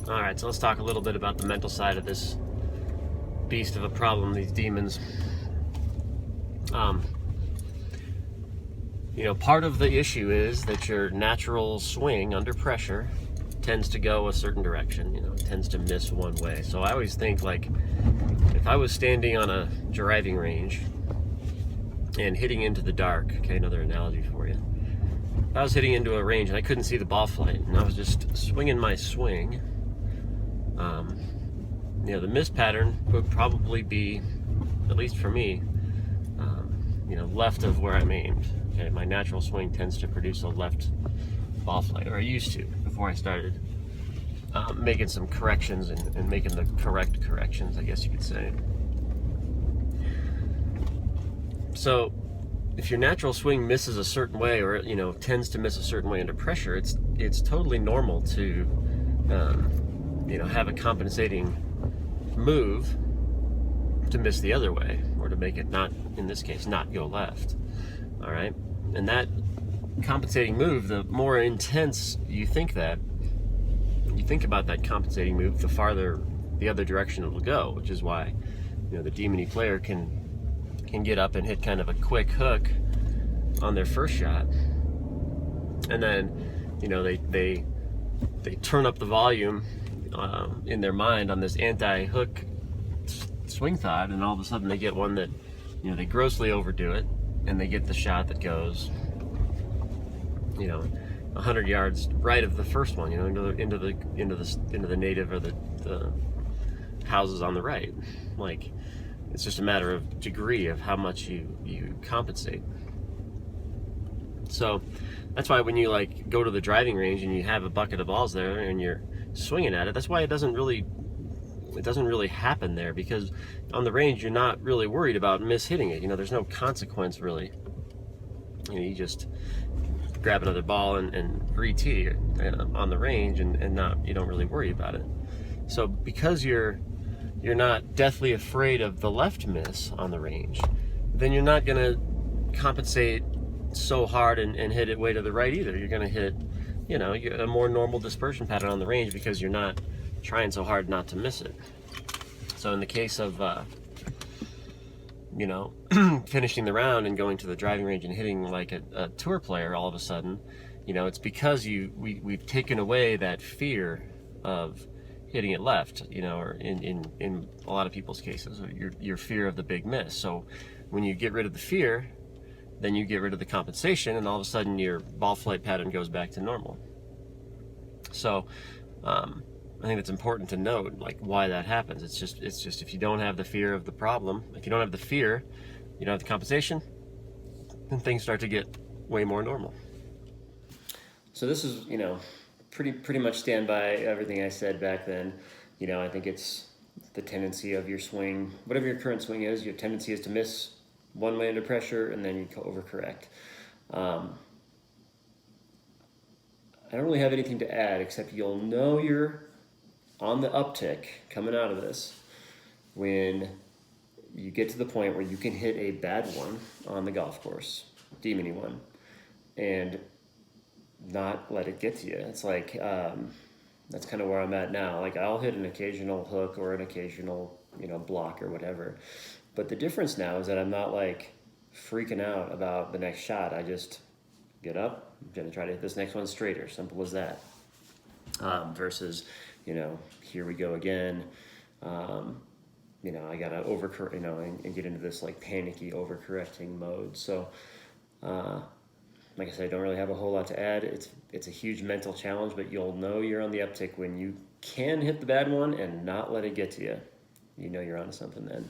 All right, so let's talk a little bit about the mental side of this beast of a problem, these demons. Part of the issue is that your natural swing under pressure tends to go a certain direction. It tends to miss one way. So I always think, like, if I was standing on a driving range and hitting into the dark, okay, another analogy for you. If I was hitting into a range and I couldn't see the ball flight, and I was just swinging my swing, the miss pattern would probably be, at least for me, left of where I'm aimed. Okay, my natural swing tends to produce a left ball flight, or I used to before I started making some corrections and making the correct corrections, I guess you could say. So if your natural swing misses a certain way, or tends to miss a certain way under pressure, it's totally normal to have a compensating move to miss the other way, or to make it not, in this case, not go left. All right, and that compensating move, the more intense you think about that compensating move, the farther the other direction it will go, which is why the demony player can get up and hit kind of a quick hook on their first shot, and then they turn up the volume in their mind on this anti-hook swing thought, and all of a sudden they get one that they grossly overdo it, and they get the shot that goes 100 yards right of the first one, into the native, or the houses on the right. Like, it's just a matter of degree of how much you compensate. So that's why when you go to the driving range and you have a bucket of balls there and you're swinging at it, that's why it doesn't really happen there, because on the range you're not really worried about mishitting it. There's no consequence really. You just grab another ball and re-tee on the range, and you don't really worry about it. So because you're not deathly afraid of the left miss on the range, then you're not going to compensate so hard and hit it way to the right either. You're going to hit a more normal dispersion pattern on the range, because you're not trying so hard not to miss it. So in the case of finishing the round and going to the driving range and hitting like a tour player, all of a sudden, it's because we've taken away that fear of hitting it left, or in a lot of people's cases, your fear of the big miss. So when you get rid of the fear, then you get rid of the compensation, and all of a sudden your ball flight pattern goes back to normal. So I think it's important to note why that happens. It's just if you don't have the fear of the problem, if you don't have the fear, you don't have the compensation, then things start to get way more normal. So this is pretty much stand by everything I said back then. I think it's the tendency of your swing, whatever your current swing is, your tendency is to miss one way under pressure, and then you overcorrect. I don't really have anything to add, except you'll know you're on the uptick coming out of this when you get to the point where you can hit a bad one on the golf course, demony one, and not let it get to you. It's like, that's kind of where I'm at now. I'll hit an occasional hook or an occasional, block or whatever. But the difference now is that I'm not freaking out about the next shot. I just get up, I'm gonna try to hit this next one straighter, simple as that. Versus, here we go again. I gotta overcorrect, and get into this panicky overcorrecting mode. So, like I said, I don't really have a whole lot to add. It's a huge mental challenge, but you'll know you're on the uptick when you can hit the bad one and not let it get to you. You're onto something then.